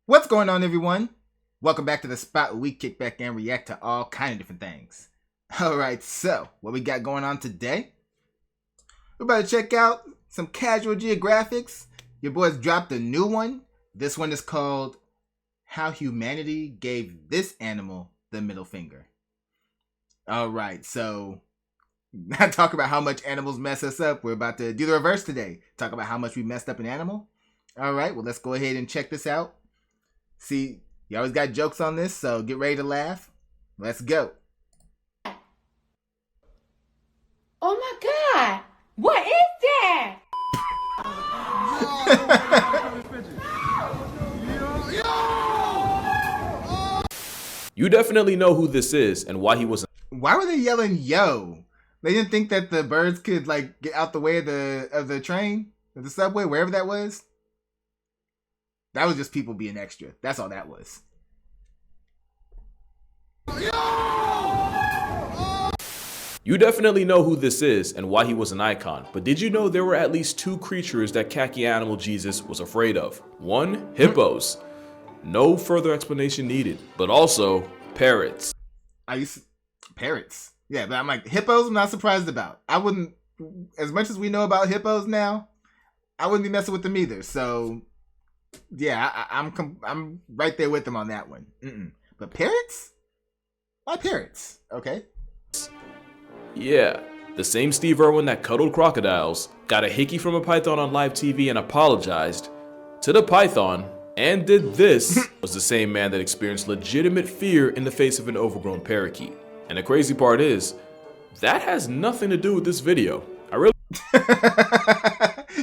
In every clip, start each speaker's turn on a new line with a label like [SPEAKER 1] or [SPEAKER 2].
[SPEAKER 1] What's going on, everyone? Welcome back to the spot where we kick back and react to all kind of different things. Alright, so what we got going on today? We're about to check out some casual geographics. Your boys dropped a new one. This one is called How Humanity Gave This Animal the Middle Finger. Alright, so not talk about how much animals mess us up. We're about to do the reverse today. Talk about how much we messed up an animal. Alright, well, let's go ahead and check this out. See, you always got jokes on this, so get ready to laugh. Let's go.
[SPEAKER 2] Oh my God! What is that?
[SPEAKER 3] You definitely know who this is and why he was.
[SPEAKER 1] Why were they yelling "yo"? They didn't think that the birds could like get out the way of the train, of the subway, wherever that was. That was just people being extra. That's all that was.
[SPEAKER 3] You definitely know who this is and why he was an icon, but did you know there were at least two creatures that khaki animal Jesus was afraid of? One, hippos. No further explanation needed, but also parrots.
[SPEAKER 1] Parrots. Yeah, but I'm like, hippos I'm not surprised about. I wouldn't, as much as we know about hippos now, I wouldn't be messing with them either. So yeah, I'm right there with them on that one. But parrots? Why parrots? Okay.
[SPEAKER 3] Yeah, the same Steve Irwin that cuddled crocodiles, got a hickey from a python on live TV and apologized to the python, and did this, was the same man that experienced legitimate fear in the face of an overgrown parakeet. And the crazy part is, that has nothing to do with this video.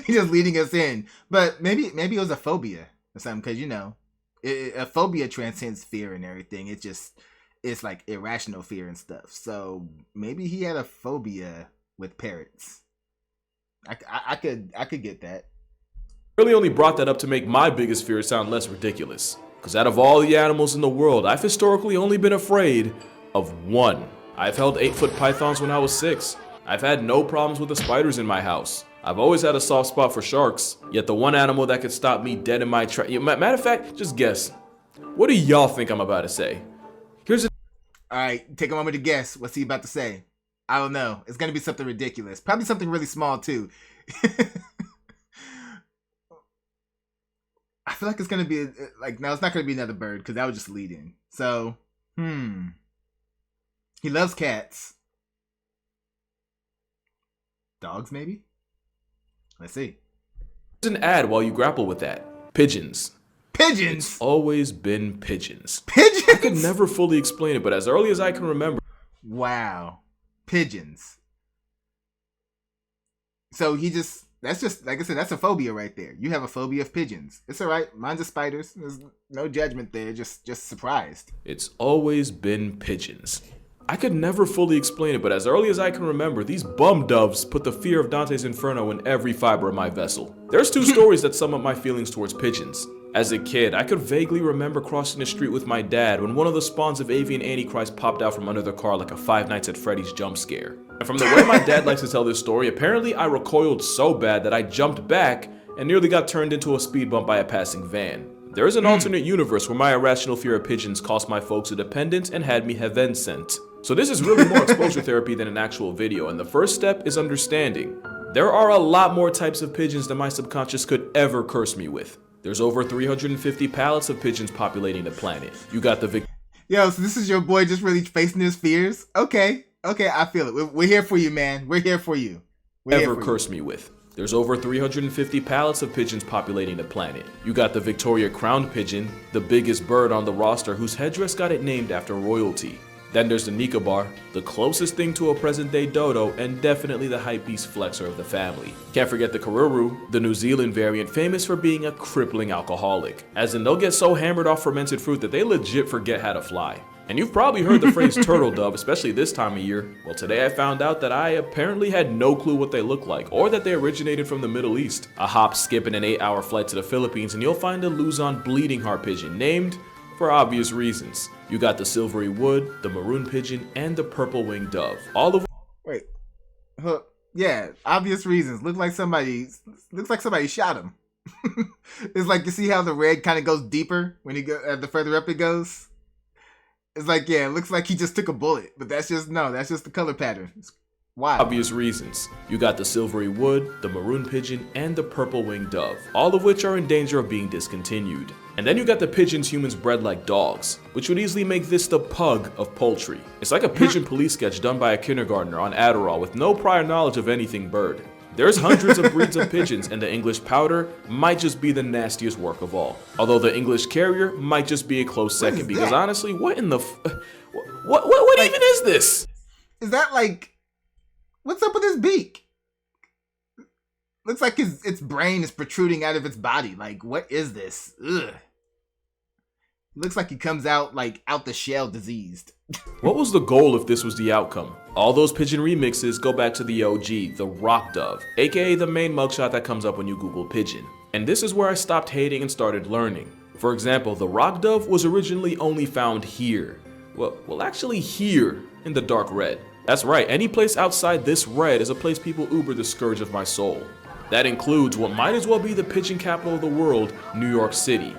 [SPEAKER 1] He's just leading us in. But maybe it was a phobia or something, because you know, a phobia transcends fear and everything. It's like irrational fear and stuff. So maybe he had a phobia with parrots. I could get that.
[SPEAKER 3] Really only brought that up to make my biggest fear sound less ridiculous. Because out of all the animals in the world, I've historically only been afraid of one. I've held 8-foot pythons when I was 6. I've had no problems with the spiders in my house. I've always had a soft spot for sharks. Yet the one animal that could stop me dead in my tracks. Matter of fact, just guess. What do y'all think I'm about to say?
[SPEAKER 1] Alright, take a moment to guess. What's he about to say? I don't know. It's gonna be something ridiculous. Probably something really small too. I feel like it's gonna be no, it's not gonna be another bird because that would just lead in. So, he loves cats. Dogs, maybe? Let's see.
[SPEAKER 3] An ad while you grapple with that. Pigeons.
[SPEAKER 1] Pigeons?
[SPEAKER 3] It's always been pigeons.
[SPEAKER 1] Pigeons?
[SPEAKER 3] I could never fully explain it, but as early as I can remember.
[SPEAKER 1] Wow. Pigeons. So that's just, like I said, that's a phobia right there. You have a phobia of pigeons. It's alright. Mine's of spiders. There's no judgment there. Just surprised.
[SPEAKER 3] It's always been pigeons. I could never fully explain it, but as early as I can remember, these bum doves put the fear of Dante's Inferno in every fiber of my vessel. There's two stories that sum up my feelings towards pigeons. As a kid, I could vaguely remember crossing the street with my dad when one of the spawns of Avian Antichrist popped out from under the car like a Five Nights at Freddy's jump scare. And from the way my dad likes to tell this story, apparently I recoiled so bad that I jumped back and nearly got turned into a speed bump by a passing van. There is an alternate universe where my irrational fear of pigeons cost my folks a dependent and had me heaven sent. So this is really more exposure therapy than an actual video, and the first step is understanding. There are a lot more types of pigeons than my subconscious could ever curse me with. There's over 350 pallets of pigeons populating the planet. You got the
[SPEAKER 1] Yo, so this is your boy just really facing his fears? Okay, I feel it. We're here for you, man. We're here for you.
[SPEAKER 3] Ever curse me with. There's over 350 pallets of pigeons populating the planet. You got the Victoria crowned pigeon, the biggest bird on the roster whose headdress got it named after royalty. Then there's the Nicobar, the closest thing to a present-day dodo and definitely the hypebeast flexor of the family. Can't forget the Karuru, the New Zealand variant famous for being a crippling alcoholic. As in, they'll get so hammered off fermented fruit that they legit forget how to fly. And you've probably heard the phrase turtle dove, especially this time of year. Well, today I found out that I apparently had no clue what they look like, or that they originated from the Middle East. A hop, skip, and an 8-hour flight to the Philippines, and you'll find a Luzon bleeding heart pigeon, named for obvious reasons. You got the silvery wood, the maroon pigeon, and the purple winged dove. All of
[SPEAKER 1] Yeah, obvious reasons. Looks like somebody shot him. It's like, you see how the red kind of goes deeper when he go the further up it goes. It's like, yeah, it looks like he just took a bullet, but that's just the color pattern. It's wild.
[SPEAKER 3] Obvious reasons. You got the silvery wood, the maroon pigeon, and the purple winged dove, all of which are in danger of being discontinued. And then you got the pigeons humans bred like dogs, which would easily make this the pug of poultry. It's like a pigeon police sketch done by a kindergartner on Adderall with no prior knowledge of anything bird. There's hundreds of breeds of pigeons, and the English pouter might just be the nastiest work of all. Although the English carrier might just be a close second, because honestly, what in the what even is this?
[SPEAKER 1] Is that like, what's up with his beak? Looks like its brain is protruding out of its body. Like, what is this? Ugh. Looks like he comes out like out the shell diseased.
[SPEAKER 3] What was the goal if this was the outcome? All those pigeon remixes go back to the OG, the rock dove, aka the main mugshot that comes up when you Google pigeon. And this is where I stopped hating and started learning. For example, the rock dove was originally only found here. Well, actually here, in the dark red. That's right, any place outside this red is a place people uber the scourge of my soul. That includes what might as well be the pigeon capital of the world, New York City.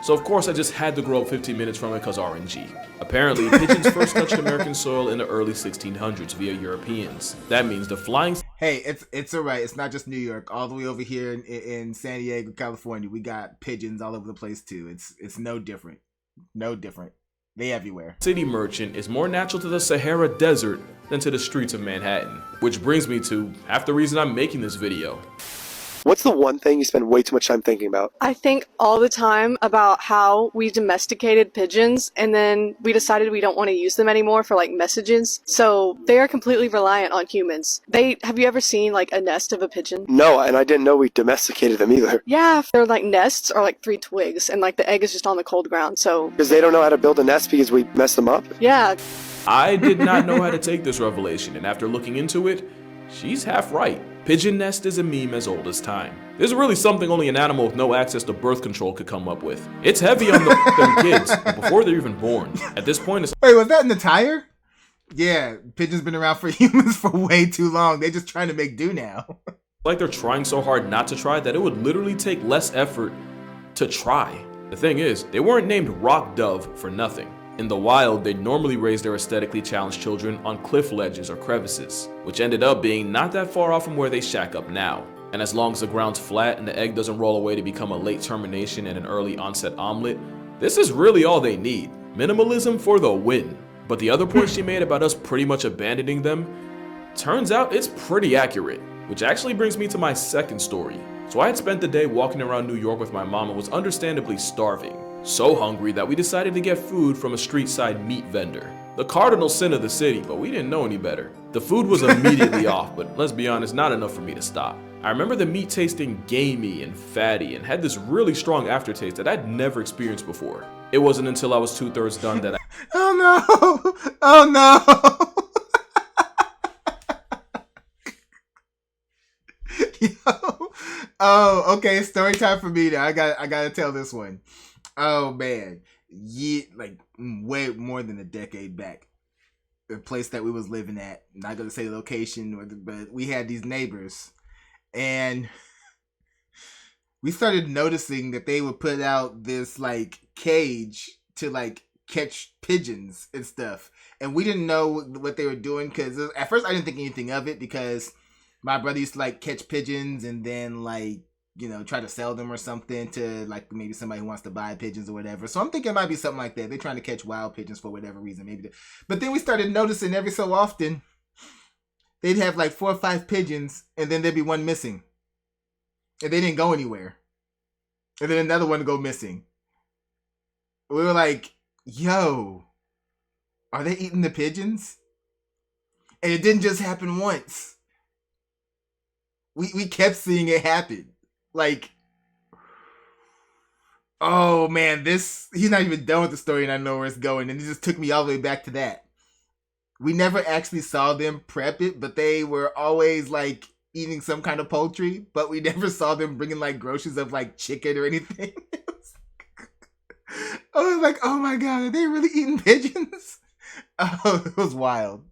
[SPEAKER 3] So of course I just had to grow up 15 minutes from it because RNG. Apparently, pigeons first touched American soil in the early 1600s via Europeans. That means the flying...
[SPEAKER 1] Hey, it's alright. It's not just New York. All the way over here in San Diego, California, we got pigeons all over the place too. It's no different. No different. They everywhere.
[SPEAKER 3] City merchant is more natural to the Sahara Desert than to the streets of Manhattan. Which brings me to half the reason I'm making this video.
[SPEAKER 4] What's the one thing you spend way too much time thinking about?
[SPEAKER 5] I think all the time about how we domesticated pigeons and then we decided we don't want to use them anymore for like messages. So they are completely reliant on humans. Have you ever seen like a nest of a pigeon?
[SPEAKER 4] No, and I didn't know we domesticated them either.
[SPEAKER 5] Yeah, their like nests are like 3 twigs and like the egg is just on the cold ground. So
[SPEAKER 4] because they don't know how to build a nest because we messed them up?
[SPEAKER 5] Yeah.
[SPEAKER 3] I did not know how to take this revelation, and after looking into it, she's half right. Pigeon nest is a meme as old as time. This is really something only an animal with no access to birth control could come up with. It's heavy on them kids before they're even born. At this point, it's...
[SPEAKER 1] Wait, was that in the tire? Yeah, pigeons been around for humans for way too long. They're just trying to make do now.
[SPEAKER 3] like they're trying so hard not to try that it would literally take less effort to try. The thing is, they weren't named rock dove for nothing. In the wild, they'd normally raise their aesthetically challenged children on cliff ledges or crevices, which ended up being not that far off from where they shack up now. And as long as the ground's flat and the egg doesn't roll away to become a late termination and an early onset omelet, this is really all they need. Minimalism for the win. But the other point she made about us pretty much abandoning them, turns out it's pretty accurate. Which actually brings me to my second story. So I had spent the day walking around New York with my mom and was understandably starving. So hungry that we decided to get food from a street side meat vendor. The cardinal sin of the city, but we didn't know any better. The food was immediately off, but let's be honest, not enough for me to stop. I remember the meat tasting gamey and fatty and had this really strong aftertaste that I'd never experienced before. It wasn't until I was 2/3 done that I...
[SPEAKER 1] Oh no! Oh no! Yo. Oh, okay, story time for me now. I gotta tell this one. Oh man, yeah, like way more than a decade back, the place that we was living at. I'm not gonna say the location, but we had these neighbors, and we started noticing that they would put out this like cage to like catch pigeons and stuff, and we didn't know what they were doing because at first I didn't think anything of it because my brother used to like catch pigeons and then like, you know, try to sell them or something to like maybe somebody who wants to buy pigeons or whatever. So I'm thinking it might be something like that. They're trying to catch wild pigeons for whatever reason, maybe. But then we started noticing every so often they'd have like 4 or 5 pigeons and then there'd be one missing. And they didn't go anywhere. And then another one would go missing. We were like, yo, are they eating the pigeons? And it didn't just happen once. We kept seeing it happen. Like, oh man, he's not even done with the story and I know where it's going. And it just took me all the way back to that. We never actually saw them prep it, but they were always like eating some kind of poultry, but we never saw them bringing like groceries of like chicken or anything. I was like, oh my God, are they really eating pigeons? Oh, it was wild.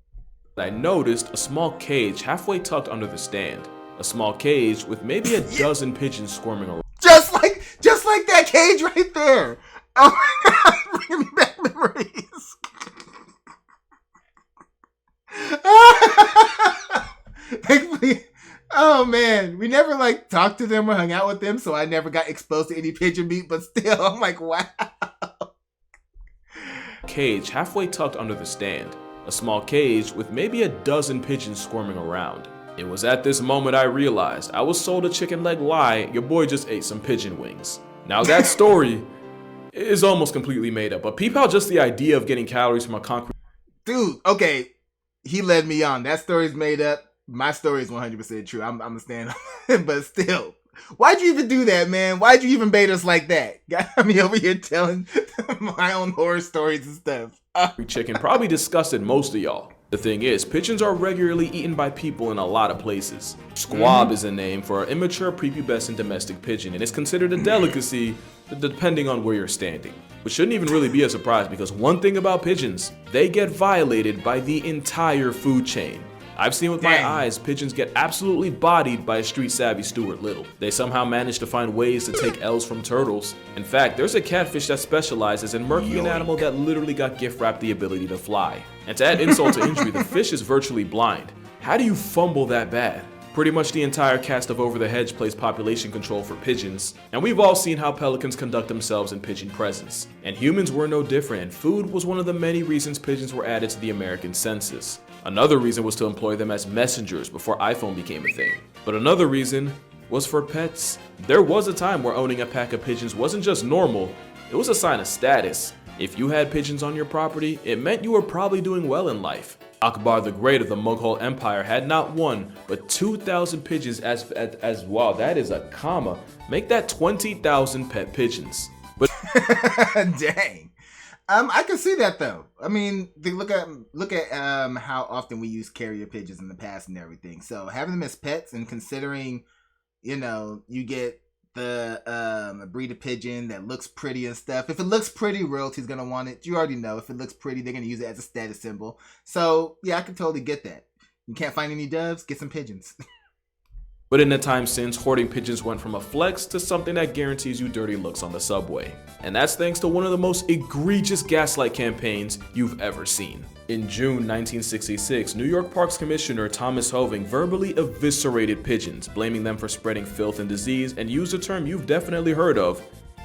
[SPEAKER 3] I noticed a small cage halfway tucked under the stand. A small cage with maybe a dozen pigeons squirming around.
[SPEAKER 1] Just right there. Oh my god, bringing me back memories. Oh man, we never like talked to them or hung out with them, so I never got exposed to any pigeon meat, but still, I'm like, wow.
[SPEAKER 3] Cage halfway tucked under the stand. A small cage with maybe a dozen pigeons squirming around. It was at this moment I realized I was sold a chicken leg lie. Your boy just ate some pigeon wings. Now that story is almost completely made up, but peep out just the idea of getting calories from a concrete.
[SPEAKER 1] Dude, okay, he led me on. That story's made up. My story is 100% true. I'm a stand up. But still, why'd you even do that, man? Why'd you even bait us like that? Got me over here telling my own horror stories and stuff.
[SPEAKER 3] Chicken probably disgusted most of y'all. The thing is, pigeons are regularly eaten by people in a lot of places. Squab is a name for an immature prepubescent domestic pigeon, and it's considered a delicacy depending on where you're standing. Which shouldn't even really be a surprise, because one thing about pigeons, they get violated by the entire food chain. I've seen with my eyes pigeons get absolutely bodied by a street-savvy Stuart Little. They somehow manage to find ways to take L's from turtles. In fact, there's a catfish that specializes in murking an animal that literally got gift-wrapped the ability to fly. And to add insult to injury, the fish is virtually blind. How do you fumble that bad? Pretty much the entire cast of Over the Hedge plays population control for pigeons, and we've all seen how pelicans conduct themselves in pigeon presence. And humans were no different, and food was one of the many reasons pigeons were added to the American census. Another reason was to employ them as messengers before iPhone became a thing. But another reason was for pets. There was a time where owning a pack of pigeons wasn't just normal, it was a sign of status. If you had pigeons on your property, it meant you were probably doing well in life. Akbar the Great of the Mughal Empire had not one, but 2,000 pigeons as wow, that is a comma. Make that 20,000 pet pigeons. But
[SPEAKER 1] dang. I can see that though. I mean, look at how often we use carrier pigeons in the past and everything. So having them as pets and considering, you get the breed of pigeon that looks pretty and stuff. If it looks pretty, royalty's gonna want it. You already know if it looks pretty, they're gonna use it as a status symbol. So yeah, I can totally get that. You can't find any doves, get some pigeons.
[SPEAKER 3] But in the time since, hoarding pigeons went from a flex to something that guarantees you dirty looks on the subway. And that's thanks to one of the most egregious gaslight campaigns you've ever seen. In June 1966, New York Parks Commissioner Thomas Hoving verbally eviscerated pigeons, blaming them for spreading filth and disease, and used a term you've definitely heard of,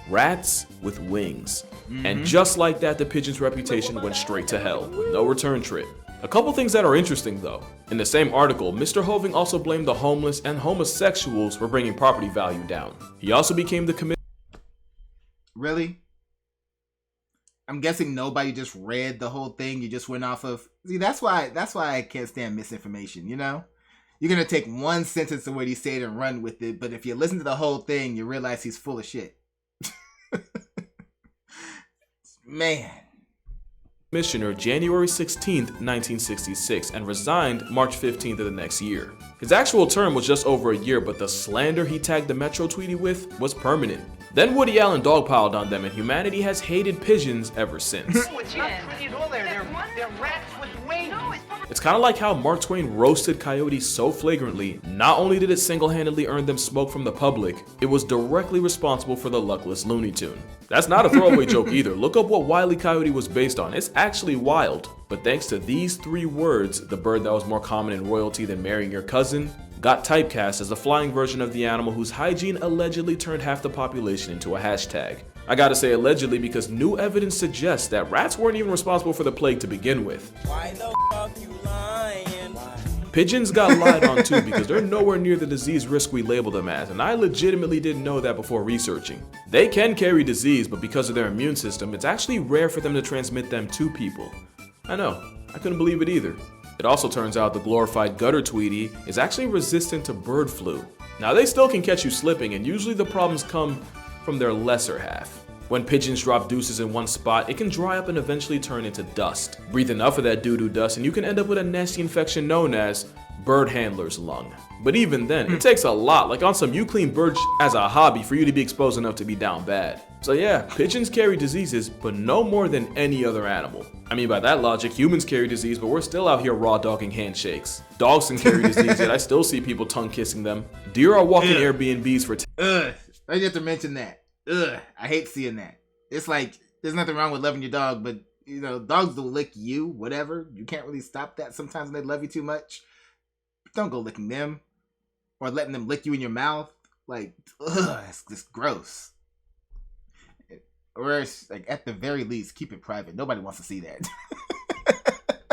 [SPEAKER 3] rats with wings. And just like that, the pigeon's reputation went straight to hell, with no return trip. A couple things that are interesting though. In the same article, Mr. Hoving also blamed the homeless and homosexuals for bringing property value down. He also became the commissioner.
[SPEAKER 1] Really? I'm guessing nobody just read the whole thing. You just went off of. See, that's why I can't stand misinformation. You're gonna take one sentence of what he said and run with it, but if you listen to the whole thing, you realize he's full of shit. Man.
[SPEAKER 3] Commissioner January 16, 1966, and resigned March 15th of the next year. His actual term was just over a year, but the slander he tagged the Metro Tweety with was permanent. Then Woody Allen dogpiled on them, and humanity has hated pigeons ever since. It's kind of like how Mark Twain roasted coyotes so flagrantly, not only did it single-handedly earn them smoke from the public, it was directly responsible for the luckless Looney Tune. That's not a throwaway joke either. Look up what Wile E. Coyote was based on. It's actually wild. But thanks to these 3 words, the bird that was more common in royalty than marrying your cousin got typecast as a flying version of the animal whose hygiene allegedly turned half the population into a hashtag. I gotta say allegedly because new evidence suggests that rats weren't even responsible for the plague to begin with.
[SPEAKER 6] Why the fuck you lying?
[SPEAKER 3] Pigeons got lied on too because they're nowhere near the disease risk we label them as, and I legitimately didn't know that before researching. They can carry disease, but because of their immune system, it's actually rare for them to transmit them to people. I know, I couldn't believe it either. It also turns out the glorified gutter tweety is actually resistant to bird flu. Now they still can catch you slipping, and usually the problems come from their lesser half. When pigeons drop deuces in one spot, it can dry up and eventually turn into dust. Breathe enough of that doo-doo dust and you can end up with a nasty infection known as bird handler's lung. But even then, it takes a lot, like on some you clean bird as a hobby for you to be exposed enough to be down bad. So yeah, pigeons carry diseases, but no more than any other animal. I mean, by that logic, humans carry disease, but we're still out here raw dogging handshakes. Dogs can carry disease, yet I still see people tongue kissing them. Deer are walking Airbnbs for
[SPEAKER 1] I have to mention that. Ugh, I hate seeing that. It's like, there's nothing wrong with loving your dog, but, you know, dogs will lick you, whatever. You can't really stop that sometimes when they love you too much. Don't go licking them. Or letting them lick you in your mouth. Like, ugh, it's just gross. Or, like, at the very least, keep it private. Nobody wants to see that.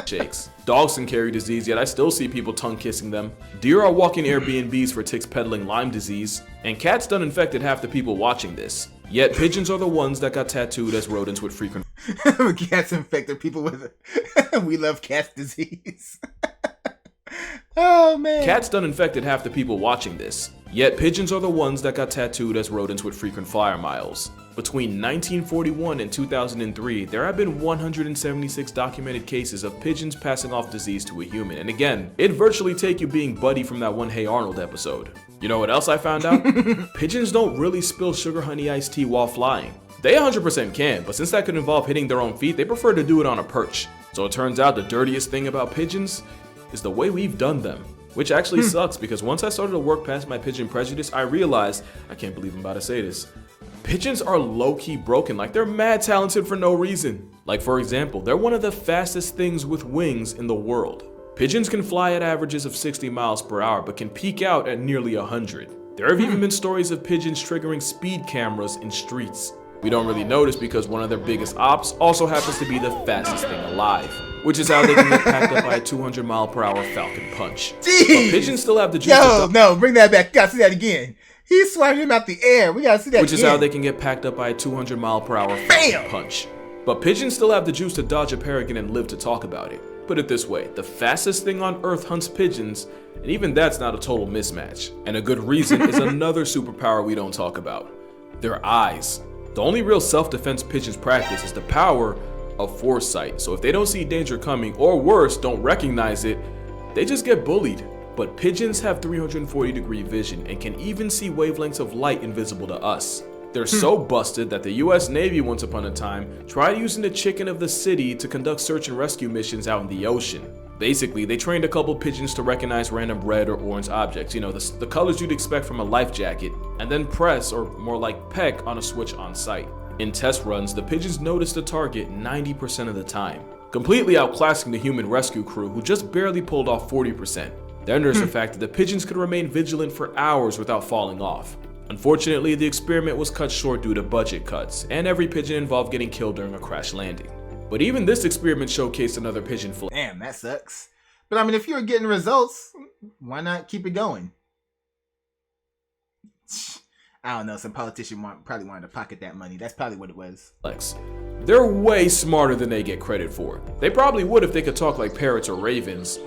[SPEAKER 3] Shakes. Dogs can carry disease, yet I still see people tongue kissing them. Deer are walking Airbnbs for ticks peddling Lyme disease, and cats done infected half the people watching this. Yet pigeons are the ones that got tattooed as rodents with frequent
[SPEAKER 1] Cats infected people with we love cats disease. Oh man.
[SPEAKER 3] Cats done infected half the people watching this. Yet pigeons are the ones that got tattooed as rodents with frequent flyer miles. Between 1941 and 2003, there have been 176 documented cases of pigeons passing off disease to a human. And again, it'd virtually take you being Buddy from that one Hey Arnold episode. You know what else I found out? Pigeons don't really spill sugar honey iced tea while flying. They 100% can, but since that could involve hitting their own feet, they prefer to do it on a perch. So it turns out the dirtiest thing about pigeons is the way we've done them. Which actually sucks, because once I started to work past my pigeon prejudice, I realized, I can't believe I'm about to say this, pigeons are low-key broken, like they're mad talented for no reason. Like for example, they're one of the fastest things with wings in the world. Pigeons can fly at averages of 60 miles per hour, but can peak out at nearly 100. There have even been stories of pigeons triggering speed cameras in streets. We don't really notice because one of their biggest ops also happens to be the fastest thing alive, which is how they can get packed up by a 200-mile-per-hour Falcon Punch.
[SPEAKER 1] Jeez.
[SPEAKER 3] But pigeons still have the juice.
[SPEAKER 1] Yo, no, bring that back. You gotta see that again. He swung him out the air. We gotta see that
[SPEAKER 3] Which
[SPEAKER 1] again.
[SPEAKER 3] is how they can get packed up by a 200-mile-per-hour Falcon
[SPEAKER 1] Bam!
[SPEAKER 3] Punch. But pigeons still have the juice to dodge a peregrine and live to talk about it. Put it this way, the fastest thing on Earth hunts pigeons, and even that's not a total mismatch. And a good reason is another superpower we don't talk about. Their eyes. The only real self-defense pigeons practice is the power of foresight. So if they don't see danger coming, or worse, don't recognize it, they just get bullied. But pigeons have 340-degree vision and can even see wavelengths of light invisible to us. They're so busted that the US Navy once upon a time tried using the chicken of the city to conduct search and rescue missions out in the ocean. Basically, they trained a couple pigeons to recognize random red or orange objects, you know, the colors you'd expect from a life jacket, and then press, or more like peck, on a switch on site. In test runs, the pigeons noticed the target 90% of the time, completely outclassing the human rescue crew who just barely pulled off 40%. Then there's the fact that the pigeons could remain vigilant for hours without falling off. Unfortunately, the experiment was cut short due to budget cuts, and every pigeon involved getting killed during a crash landing. But even this experiment showcased another pigeon flight.
[SPEAKER 1] Damn, that sucks. But I mean, if you're getting results, why not keep it going? I don't know, some politician probably wanted to pocket that money. That's probably what it was.
[SPEAKER 3] They're way smarter than they get credit for. They probably would if they could talk like parrots or ravens.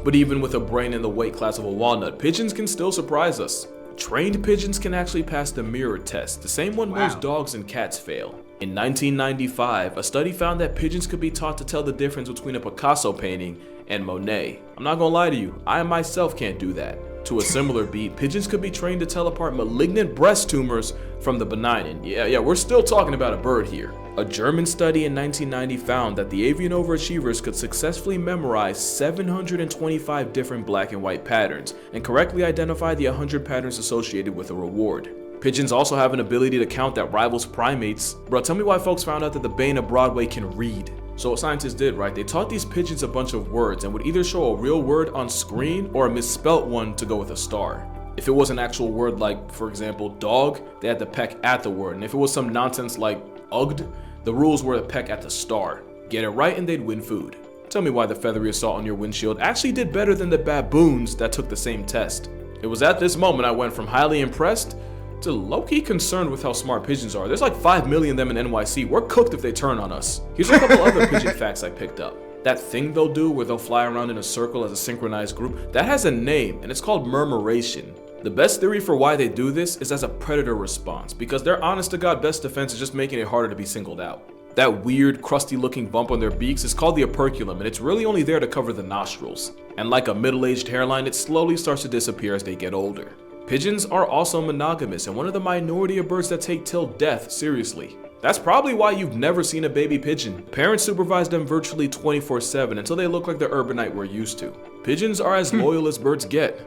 [SPEAKER 3] But even with a brain in the weight class of a walnut, pigeons can still surprise us. Trained pigeons can actually pass the mirror test, the same one most dogs and cats fail. In 1995, a study found that pigeons could be taught to tell the difference between a Picasso painting and Monet. I'm not gonna lie to you, I myself can't do that. To a similar beat, pigeons could be trained to tell apart malignant breast tumors from the benign. And yeah, we're still talking about a bird here. A German study in 1990 found that the avian overachievers could successfully memorize 725 different black and white patterns and correctly identify the 100 patterns associated with a reward. Pigeons also have an ability to count that rivals primates. Bro, tell me why folks found out that the Bane of Broadway can read. So what scientists did, right, they taught these pigeons a bunch of words and would either show a real word on screen or a misspelt one to go with a star. If it was an actual word like, for example, dog, they had to peck at the word. And if it was some nonsense like ugged, the rules were to peck at the star. Get it right and they'd win food. Tell me why the feathery assault on your windshield actually did better than the baboons that took the same test. It was at this moment I went from highly impressed to low-key concerned with how smart pigeons are. There's like 5 million of them in NYC. We're cooked if they turn on us. Here's a couple other pigeon facts I picked up. That thing they'll do where they'll fly around in a circle as a synchronized group, that has a name and it's called murmuration. The best theory for why they do this is as a predator response, because their honest to God best defense is just making it harder to be singled out. That weird, crusty looking bump on their beaks is called the operculum, and it's really only there to cover the nostrils. And like a middle-aged hairline, it slowly starts to disappear as they get older. Pigeons are also monogamous and one of the minority of birds that take till death seriously. That's probably why you've never seen a baby pigeon. Parents supervise them virtually 24/7 until they look like the urbanite we're used to. Pigeons are as loyal as birds get.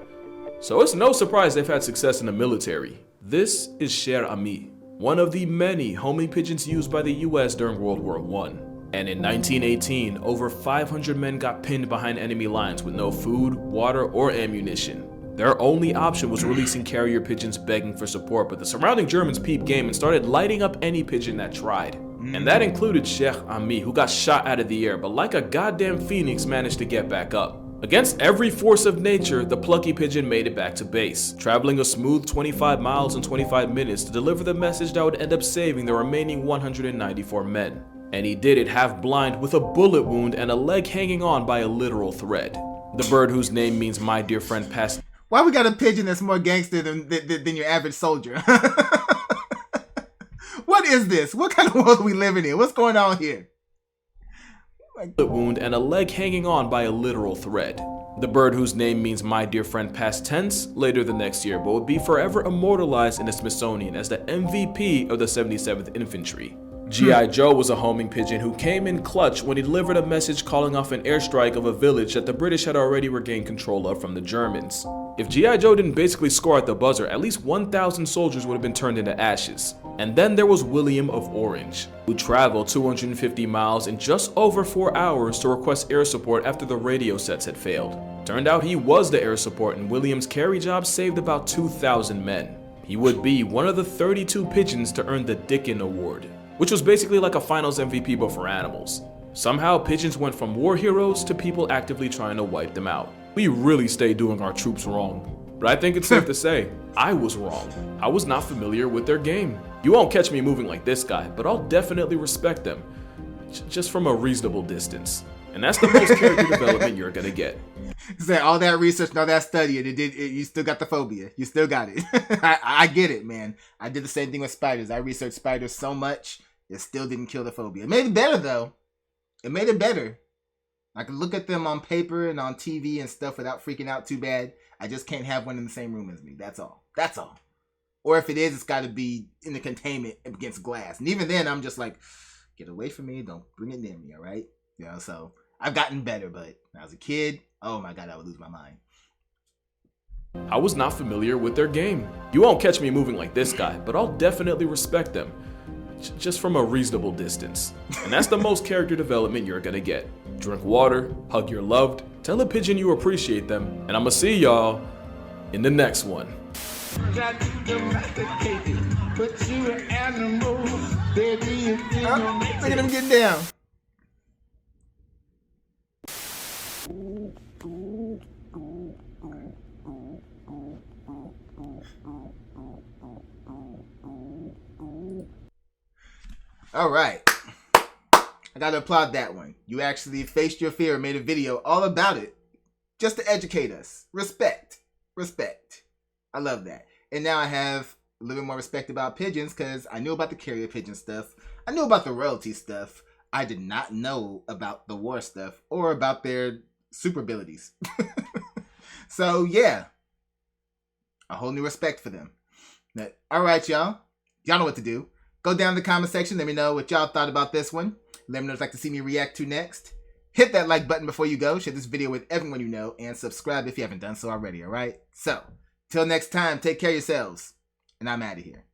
[SPEAKER 3] So it's no surprise they've had success in the military. This is Cher Ami, one of the many homing pigeons used by the US during World War I. And in 1918, over 500 men got pinned behind enemy lines with no food, water, or ammunition. Their only option was releasing carrier pigeons begging for support, but the surrounding Germans peeped game and started lighting up any pigeon that tried. And that included Cher Ami, who got shot out of the air, but like a goddamn phoenix managed to get back up. Against every force of nature, the plucky pigeon made it back to base, traveling a smooth 25 miles in 25 minutes to deliver the message that would end up saving the remaining 194 men. And he did it half blind with a bullet wound and a leg hanging on by a literal thread. The bird, whose name means my dear friend passed.
[SPEAKER 1] Why we got a pigeon that's more gangster than your average soldier? What is this? What kind of world are we living in? What's going on here?
[SPEAKER 3] Wound and a leg hanging on by a literal thread. The bird, whose name means my dear friend past tense, later the next year, but would be forever immortalized in the Smithsonian as the MVP of the 77th Infantry. G.I. Joe was a homing pigeon who came in clutch when he delivered a message calling off an airstrike of a village that the British had already regained control of from the Germans. If G.I. Joe didn't basically score at the buzzer, at least 1,000 soldiers would have been turned into ashes. And then there was William of Orange, who traveled 250 miles in just over 4 hours to request air support after the radio sets had failed. Turned out he was the air support, and William's carry job saved about 2,000 men. He would be one of the 32 pigeons to earn the Dickin Award, which was basically like a finals MVP but for animals. Somehow pigeons went from war heroes to people actively trying to wipe them out. We really stayed doing our troops wrong. But I think it's safe to say, I was wrong. I was not familiar with their game. You won't catch me moving like this guy, but I'll definitely respect them. Just from a reasonable distance. And that's the most character development you're gonna get.
[SPEAKER 1] Say all that research and all that study, and you still got the phobia. You still got it. I get it, man. I did the same thing with spiders. I researched spiders so much, it still didn't kill the phobia. It made it better, though. It made it better. I can look at them on paper and on TV and stuff without freaking out too bad. I just can't have one in the same room as me. That's all. That's all. Or if it is, it's got to be in the containment against glass. And even then, I'm just like, get away from me. Don't bring it near me, all right? You know, so I've gotten better, but when I was a kid, oh my God, I would lose my mind.
[SPEAKER 3] I was not familiar with their game. You won't catch me moving like this guy, but I'll definitely respect them. Just from a reasonable distance. And that's the most character development you're gonna get. Drink water, hug your loved, tell a pigeon you appreciate them, and I'ma see y'all in the next one.
[SPEAKER 1] Look at him getting down. All right. I gotta applaud that one. You actually faced your fear and made a video all about it just to educate us. Respect. Respect. I love that. And now I have a little bit more respect about pigeons because I knew about the carrier pigeon stuff. I knew about the royalty stuff. I did not know about the war stuff or about their super abilities. So, yeah. A whole new respect for them. But, all right, y'all. Y'all know what to do. Go down in the comment section. Let me know what y'all thought about this one. Let me know what you'd like to see me react to next. Hit that like button before you go. Share this video with everyone you know. And subscribe if you haven't done so already, alright? So, till next time, take care of yourselves. And I'm out of here.